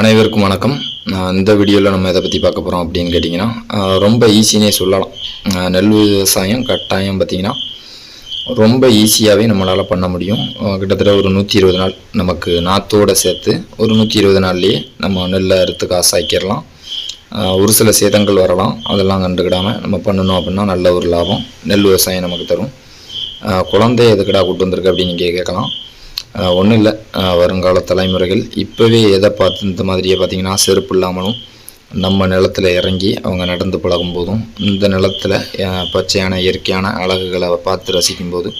அனைவருக்கும் வணக்கம். இந்த வீடியோவில் நம்ம எதை பற்றி பார்க்க போகிறோம் அப்படின்னு கேட்டிங்கன்னா, ரொம்ப ஈஸினே சொல்லலாம். நெல் விவசாயம் கட்டாயம் பார்த்திங்கன்னா ரொம்ப ஈஸியாகவே நம்மளால் பண்ண முடியும். கிட்டத்தட்ட ஒரு 120 நாள் நமக்கு நாற்றோடு சேர்த்து ஒரு 120 நாள்லேயே நம்ம நெல்லை அறுத்து காசாக்கிடலாம். ஒரு சில சேதங்கள் வரலாம், அதெல்லாம் கண்டுக்கிடாமல் நம்ம பண்ணணும் அப்படின்னா நல்ல ஒரு லாபம் நெல் விவசாயம் நமக்கு தரும். குழந்தைய எதுக்கடா கூட்டு வந்திருக்கு அப்படின்னு நீங்கள் கேட்கலாம். ஒன்றும் இல்லை, வருங்கால தலைமுறைகள் இப்போவே எதை பார்த்து இந்த மாதிரியே பார்த்திங்கன்னா செருப்பு இல்லாமலும் நம்ம நிலத்தில் இறங்கி அவங்க நடந்து பழகும் போதும் இந்த நிலத்தில் பச்சையான இயற்கையான அழகுகளை பார்த்து ரசிக்கும்போது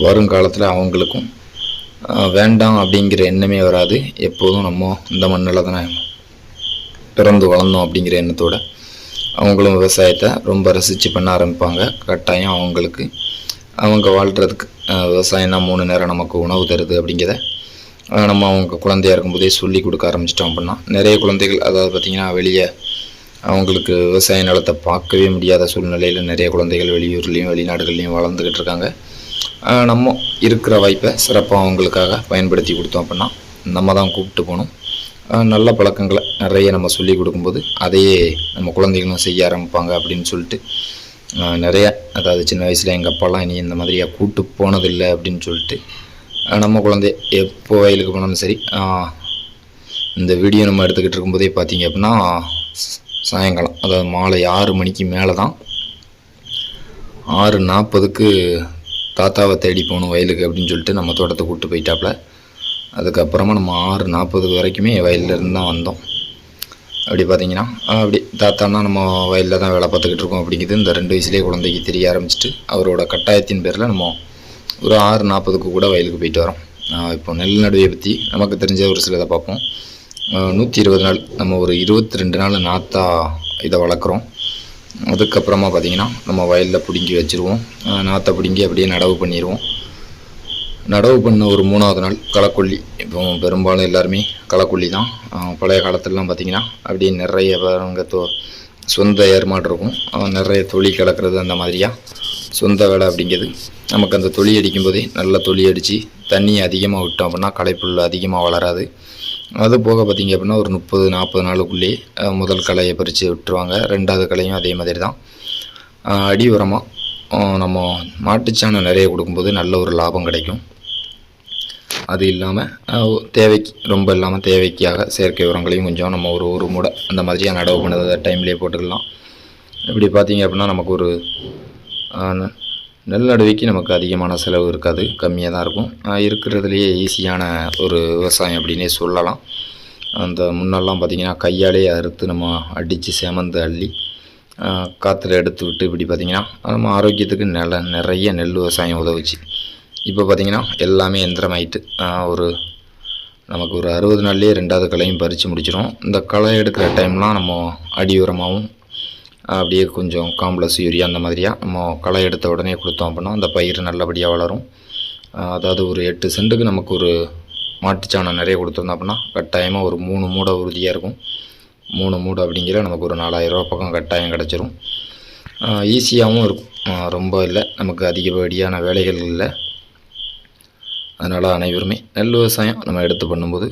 வருங்காலத்தில் அவங்களுக்கும் வேண்டாம் அப்படிங்கிற எண்ணமே வராது. எப்போதும் நம்ம இந்த மண்ணில் தானே பிறந்து வளர்ந்தோம் அப்படிங்கிற எண்ணத்தோடு அவங்களும் விவசாயத்தை ரொம்ப ரசித்து பண்ண ஆரம்பிப்பாங்க. கட்டாயம் அவங்களுக்கு அவங்க வாழ்கிறதுக்கு விவசாயம்னா 3 நேரம் நமக்கு உணவு தருது அப்படிங்கிறத நம்ம அவங்க குழந்தையாக இருக்கும்போதே சொல்லி கொடுக்க ஆரம்பிச்சிட்டோம் அப்படின்னா நிறைய குழந்தைகள், அதாவது பார்த்திங்கன்னா வெளியே அவங்களுக்கு விவசாய நிலத்தை பார்க்கவே முடியாத சூழ்நிலையில் நிறைய குழந்தைகள் வெளியூர்லேயும் வெளிநாடுகள்லேயும் வளர்ந்துக்கிட்டு இருக்காங்க. நம்ம இருக்கிற வாய்ப்பை சிறப்பாக அவங்களுக்காக பயன்படுத்தி கொடுத்தோம் அப்படின்னா நம்ம தான் கூப்பிட்டு போகணும். நல்ல பழக்கங்களை நிறைய நம்ம சொல்லி கொடுக்கும்போது அதையே நம்ம குழந்தைகளும் செய்ய ஆரம்பிப்பாங்க அப்படின்னு சொல்லிட்டு நிறைய, அதாவது சின்ன வயசில் எங்கள் அப்பாலாம் இனி இந்த மாதிரியாக கூட்டு போனதில்லை அப்படின்னு சொல்லிட்டு நம்ம குழந்தை எப்போ வயலுக்கு போனாலும் சரி, இந்த வீடியோ நம்ம எடுத்துக்கிட்டு இருக்கும்போதே பார்த்தீங்க அப்படின்னா சாயங்காலம், அதாவது மாலை 6 மணிக்கு மேலே தான் 6:40க்கு தாத்தாவை தேடி போகணும் வயலுக்கு அப்படின்னு சொல்லிட்டு நம்ம தோட்டத்தை கூப்பிட்டு போயிட்டாப்புல. அதுக்கப்புறமா நம்ம 6:40 வரைக்குமே வயல்லேருந்து தான் வந்தோம். அப்படி பார்த்திங்கன்னா அப்படி தாத்தானா நம்ம வயலில் தான் வேலை பார்த்துக்கிட்டு இருக்கோம் அப்படிங்கிறது இந்த 2 வயசுலேயே குழந்தைக்கு தெரிய ஆரம்பிச்சிட்டு அவரோட கட்டாயத்தின் பேரில் நம்ம ஒரு 6:40க்கு கூட வயலுக்கு போயிட்டு வரோம். இப்போ நெல் நடுவை பற்றி நமக்கு தெரிஞ்ச ஒரு சிலதை பார்ப்போம். 120 நாள் நம்ம ஒரு 22 நாள் நாற்றா இதை வளர்க்குறோம். அதுக்கப்புறமா பார்த்திங்கன்னா நம்ம வயலில் பிடுங்கி வச்சுருவோம். நாற்றை பிடுங்கி அப்படியே நடவு பண்ணிடுவோம். நடவு பண்ண ஒரு 3ஆவது நாள் களக்கொல்லி. இப்போ பெரும்பாலும் எல்லாருமே களக்கொல்லி தான். பழைய காலத்துலலாம் பார்த்திங்கன்னா அப்படியே நிறைய பேருங்க சொந்த ஏற்பாடு இருக்கும். நிறைய தொழில் கலக்கிறது அந்த மாதிரியாக சொந்த வேலை அப்படிங்கிறது நமக்கு அந்த தொழி அடிக்கும்போதே நல்லா தொழி அடித்து தண்ணி அதிகமாக விட்டோம் அப்படின்னா களைப்புல் அதிகமாக வளராது. அது போக பார்த்திங்க அப்படின்னா ஒரு 30-40 நாளுக்குள்ளேயே முதல் களையை பறித்து விட்டுருவாங்க. 2ஆவது களையும் அதே மாதிரி தான். அடி உரமாக நம்ம மாட்டுச்சாணம் நிறைய கொடுக்கும்போது நல்ல ஒரு லாபம் கிடைக்கும். அது இல்லாமல் தேவைக்கு ரொம்ப இல்லாமல் தேவைக்காக செயற்கை உரங்களையும் கொஞ்சம் நம்ம ஒரு மூடை அந்த மாதிரியாக நடவு பண்ணதை டைம்லேயே போட்டுக்கலாம். இப்படி பார்த்திங்க அப்படின்னா நமக்கு ஒரு நெல் நடுவைக்கு நமக்கு அதிகமான செலவு இருக்காது, கம்மியாக தான் இருக்கும். இருக்கிறதுலையே ஈஸியான ஒரு விவசாயம் அப்படின்னே சொல்லலாம். அந்த முன்னெல்லாம் பார்த்திங்கன்னா கையாலே அறுத்து நம்ம அடித்து சேமந்து அள்ளி காற்றுல எடுத்து விட்டு இப்படி பார்த்திங்கன்னா நம்ம ஆரோக்கியத்துக்கு நிறைய நெல் விவசாயம் உதவுச்சு. இப்போ பார்த்திங்கன்னா எல்லாமே எந்திரமாயிட்டு நமக்கு ஒரு 60 நாள்லேயே 2ஆவது களையும் பறித்து முடிச்சிடும். இந்த களை எடுக்கிற டைம்லாம் நம்ம அடி உரமாகவும் அப்படியே கொஞ்சம் காம்ப்ளெக்ஸ் யூரியா அந்த மாதிரியாக நம்ம களை எடுத்த உடனே கொடுத்தோம் அப்படின்னா அந்த பயிர் நல்லபடியாக வளரும். அதாவது ஒரு 8 சென்ட்டுக்கு நமக்கு ஒரு மாட்டுச்சாணம் நிறைய கொடுத்துருந்தோம் அப்படின்னா கட்டாயமாக ஒரு 3 மூடை உறுதியாக இருக்கும். 3 மூடை அப்படிங்கிற நமக்கு ஒரு 4000 ரூபா பக்கம் கட்டாயம் கிடச்சிரும். ஈஸியாகவும் இருக்கும், ரொம்ப இல்லை, நமக்கு அதிகப்படியான வேலைகள் இல்லை. அதனால் அனைவருமே நெல் விவசாயம் நம்ம எடுத்து பண்ணும்போது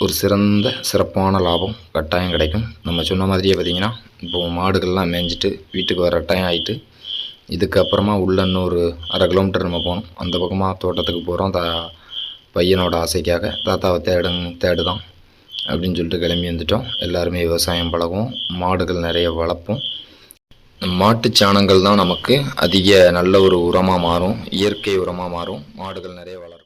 ஒரு சிறப்பான லாபம் கட்டாயம் கிடைக்கும். நம்ம சொன்ன மாதிரியே பார்த்திங்கன்னா இப்போது மாடுகள்லாம் மேய்ஞ்சிட்டு வீட்டுக்கு வர டைம் ஆகிட்டு இதுக்கப்புறமா உள்ள இன்னொரு 1/2 கிலோமீட்டர் நம்ம போகணும். அந்த பக்கமாக தோட்டத்துக்கு போகிறோம். பையனோட ஆசைக்காக தாத்தாவை தேடுதான் அப்படின்னு சொல்லிட்டு கிளம்பி வந்துட்டோம். எல்லாருமே விவசாயம் பழகுவோம், மாடுகள் நிறைய வளர்ப்போம். மாட்டுச்சாணங்கள் தான் நமக்கு அதிக நல்ல ஒரு உரமாக மாறும், இயற்கை உரமாக மாறும். மாடுகள் நிறைய வளரும்.